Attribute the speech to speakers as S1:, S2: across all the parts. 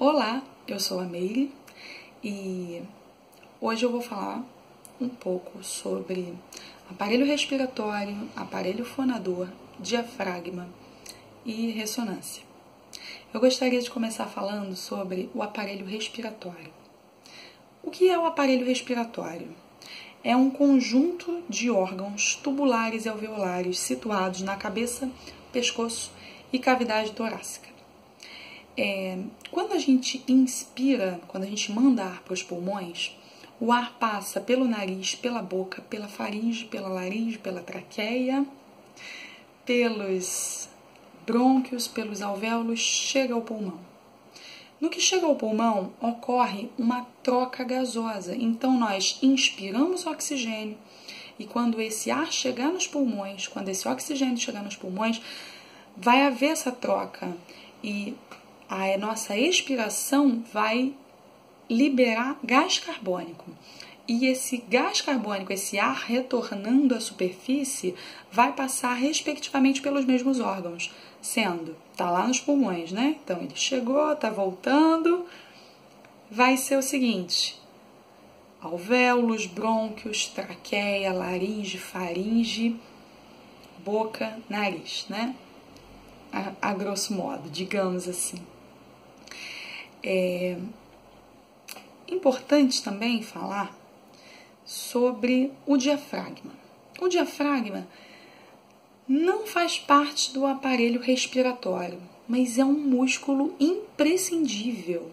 S1: Olá, eu sou a Meire e hoje eu vou falar um pouco sobre aparelho respiratório, aparelho fonador, diafragma e ressonância. Eu gostaria de começar falando sobre o aparelho respiratório. O que é o aparelho respiratório? É um conjunto de órgãos tubulares e alveolares situados na cabeça, pescoço e cavidade torácica. Quando a gente inspira, quando a gente manda ar para os pulmões, o ar passa pelo nariz, pela boca, pela faringe, pela laringe, pela traqueia, pelos brônquios, pelos alvéolos, chega ao pulmão. No que chega ao pulmão, ocorre uma troca gasosa. Então, nós inspiramos oxigênio e quando esse ar chegar nos pulmões, quando esse oxigênio chegar nos pulmões, vai haver essa troca e a nossa expiração vai liberar gás carbônico. E esse gás carbônico, esse ar retornando à superfície, vai passar respectivamente pelos mesmos órgãos, sendo, tá lá nos pulmões, né? Então ele chegou, tá voltando, vai ser o seguinte: alvéolos, brônquios, traqueia, laringe, faringe, boca, nariz, né? A grosso modo, digamos assim. É importante também falar sobre o diafragma. O diafragma não faz parte do aparelho respiratório, mas é um músculo imprescindível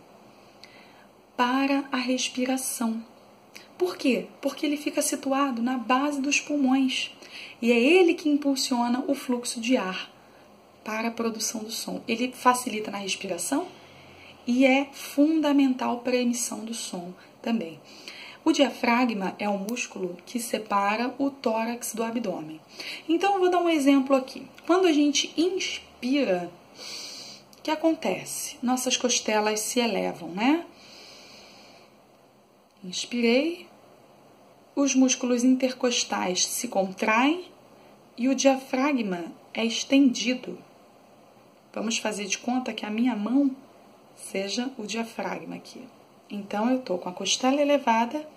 S1: para a respiração. Por quê? Porque ele fica situado na base dos pulmões e é ele que impulsiona o fluxo de ar para a produção do som. Ele facilita na respiração e é fundamental para a emissão do som também. O diafragma é um músculo que separa o tórax do abdômen. Então, eu vou dar um exemplo aqui. Quando a gente inspira, o que acontece? Nossas costelas se elevam, né? Inspirei, os músculos intercostais se contraem e o diafragma é estendido. Vamos fazer de conta que a minha mão seja o diafragma aqui. Então, eu estou com a costela elevada,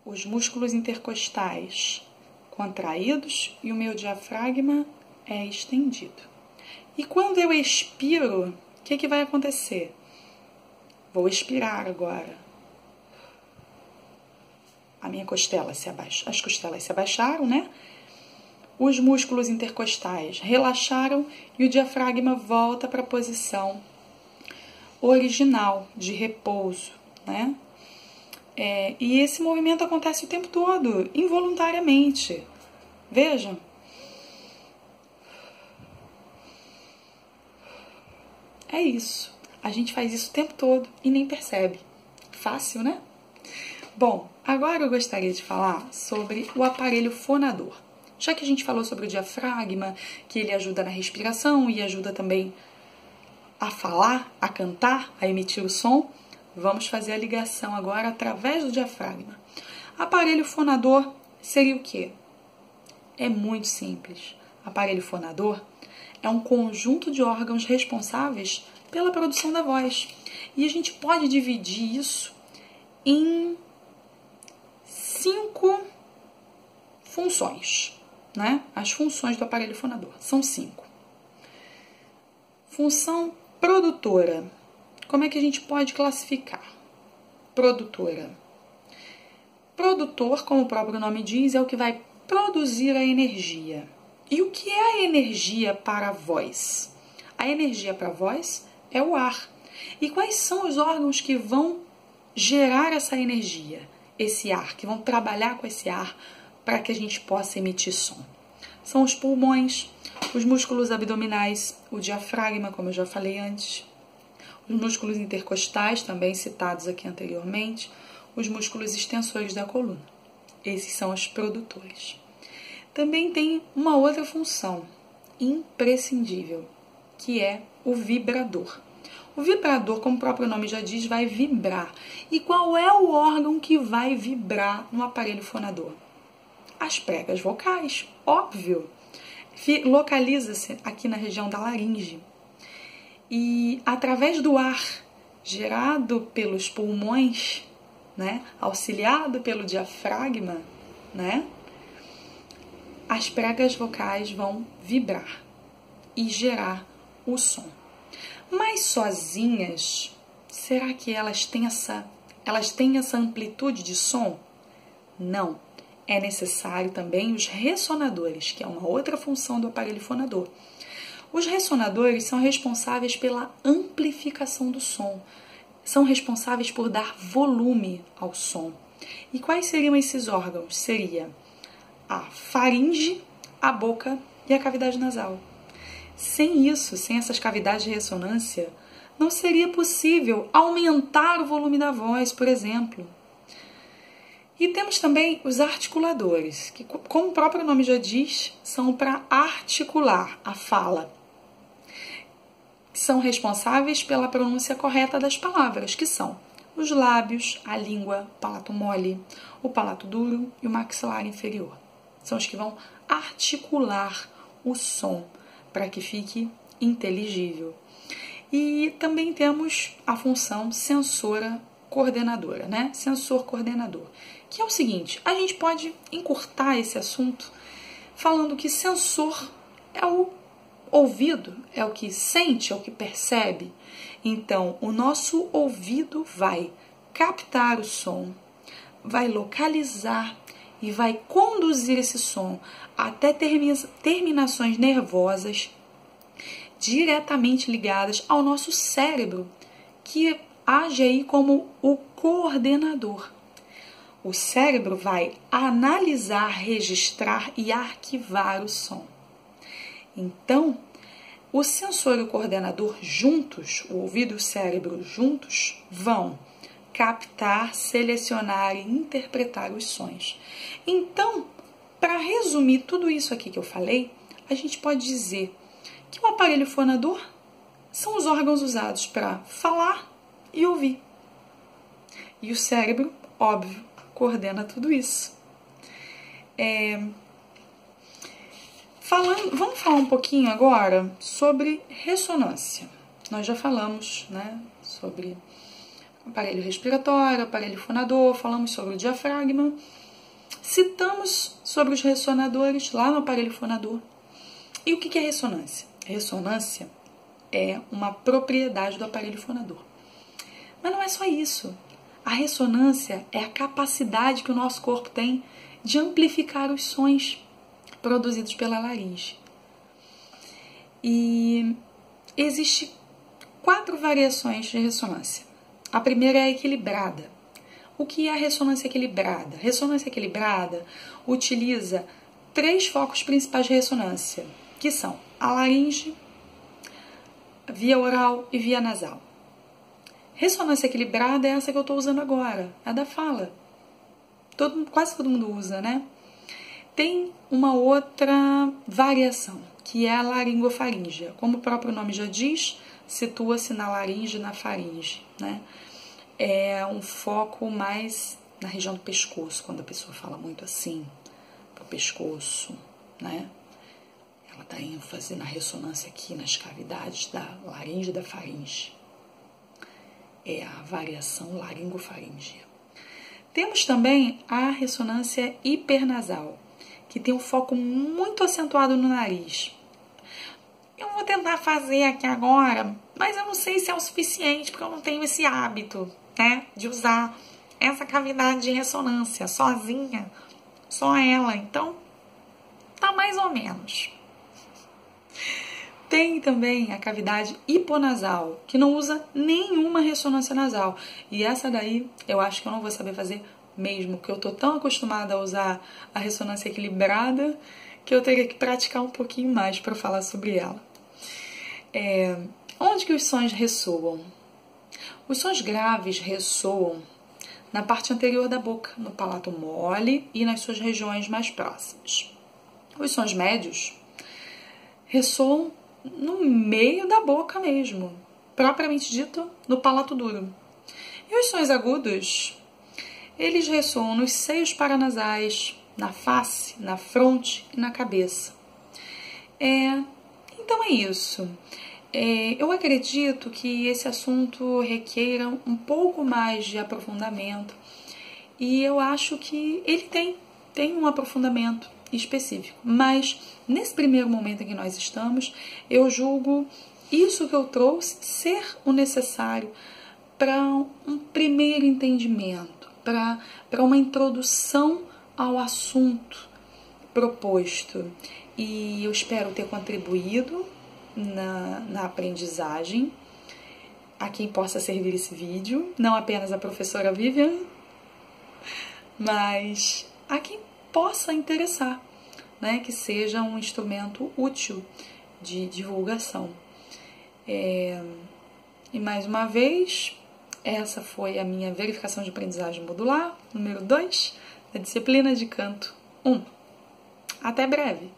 S1: os músculos intercostais contraídos e o meu diafragma é estendido. E quando eu expiro, o que vai acontecer? Vou expirar agora. A minha costela se abaixa, as costelas se abaixaram, né? Os músculos intercostais relaxaram e o diafragma volta para a posição original de repouso, né? E esse movimento acontece o tempo todo, involuntariamente. Vejam. É isso. A gente faz isso o tempo todo e nem percebe. Fácil, né? Bom, agora eu gostaria de falar sobre o aparelho fonador. Já que a gente falou sobre o diafragma, que ele ajuda na respiração e ajuda também a falar, a cantar, a emitir o som, vamos fazer a ligação agora através do diafragma. Aparelho fonador seria o quê? É muito simples. Aparelho fonador é um conjunto de órgãos responsáveis pela produção da voz. E a gente pode dividir isso em 5 funções, né? As funções do aparelho fonador são 5. Função produtora. Como é que a gente pode classificar? Produtora. Produtor, como o próprio nome diz, é o que vai produzir a energia. E o que é a energia para a voz? A energia para a voz é o ar. E quais são os órgãos que vão gerar essa energia? Esse ar, que vão trabalhar com esse ar para que a gente possa emitir som. São os pulmões, os músculos abdominais, o diafragma, como eu já falei antes, os músculos intercostais, também citados aqui anteriormente, os músculos extensores da coluna. Esses são os produtores. Também tem uma outra função imprescindível, que é o vibrador. O vibrador, como o próprio nome já diz, vai vibrar. E qual é o órgão que vai vibrar no aparelho fonador? As pregas vocais, óbvio. Localiza-se aqui na região da laringe. e através do ar gerado pelos pulmões, né, auxiliado pelo diafragma, né, as pregas vocais vão vibrar e gerar o som. Mas sozinhas, será que elas têm essa amplitude de som? Não. É necessário também os ressonadores, que é uma outra função do aparelho fonador. Os ressonadores são responsáveis pela amplificação do som, são responsáveis por dar volume ao som. E quais seriam esses órgãos? Seria a faringe, a boca e a cavidade nasal. Sem isso, sem essas cavidades de ressonância, não seria possível aumentar o volume da voz, por exemplo. E temos também os articuladores, que, como o próprio nome já diz, são para articular a fala. São responsáveis pela pronúncia correta das palavras, que são os lábios, a língua, o palato mole, o palato duro e o maxilar inferior. São os que vão articular o som para que fique inteligível. E também temos a função sensora coordenadora, né? Sensor coordenador, que é o seguinte: a gente pode encurtar esse assunto falando que sensor é o ouvido, é o que sente, é o que percebe. Então, o nosso ouvido vai captar o som, vai localizar e vai conduzir esse som até terminações nervosas diretamente ligadas ao nosso cérebro, que age aí como o coordenador. O cérebro vai analisar, registrar e arquivar o som. Então, o sensor e o coordenador juntos, o ouvido e o cérebro juntos, vão captar, selecionar e interpretar os sons. Então, para resumir tudo isso aqui que eu falei, a gente pode dizer que o aparelho fonador são os órgãos usados para falar e ouvir. E o cérebro, óbvio, coordena tudo isso. Vamos falar um pouquinho agora sobre ressonância. Nós já falamos, né, sobre aparelho respiratório, aparelho fonador, falamos sobre o diafragma, citamos sobre os ressonadores lá no aparelho fonador. E o que é ressonância? Ressonância é uma propriedade do aparelho fonador. Mas não é só isso. A ressonância é a capacidade que o nosso corpo tem de amplificar os sons produzidos pela laringe. E existem 4 variações de ressonância. A primeira é a equilibrada. O que é a ressonância equilibrada? A ressonância equilibrada utiliza 3 focos principais de ressonância, que são a laringe, via oral e via nasal. Ressonância equilibrada é essa que eu estou usando agora, a da fala. Quase todo mundo usa, né? Tem uma outra variação, que é a laringofaríngea. Como o próprio nome já diz, situa-se na laringe e na faringe, né? É um foco mais na região do pescoço, quando a pessoa fala muito assim, pro pescoço, né? Ela dá ênfase na ressonância aqui, nas cavidades da laringe e da faringe. É a variação laringofaríngea. Temos também a ressonância hipernasal, que tem um foco muito acentuado no nariz. Eu vou tentar fazer aqui agora, mas eu não sei se é o suficiente, porque eu não tenho esse hábito, né, de usar essa cavidade de ressonância sozinha, só ela. Então, tá mais ou menos. Tem também a cavidade hiponasal, que não usa nenhuma ressonância nasal. E essa daí eu acho que eu não vou saber fazer mesmo, porque eu tô tão acostumada a usar a ressonância equilibrada que eu teria que praticar um pouquinho mais para falar sobre ela. Onde que os sons ressoam? Os sons graves ressoam na parte anterior da boca, no palato mole e nas suas regiões mais próximas. Os sons médios ressoam no meio da boca mesmo, propriamente dito, no palato duro. E os sons agudos, eles ressoam nos seios paranasais, na face, na fronte e na cabeça. Então é isso. Eu acredito que esse assunto requeira um pouco mais de aprofundamento e eu acho que ele tem um aprofundamento específico, mas nesse primeiro momento em que nós estamos, eu julgo isso que eu trouxe ser o necessário para um primeiro entendimento, para uma introdução ao assunto proposto. E eu espero ter contribuído na aprendizagem a quem possa servir esse vídeo, não apenas a professora Vivian, mas a quem possa interessar, né? Que seja um instrumento útil de divulgação. E mais uma vez, essa foi a minha verificação de aprendizagem modular, número 2, da disciplina de canto 1. Até breve!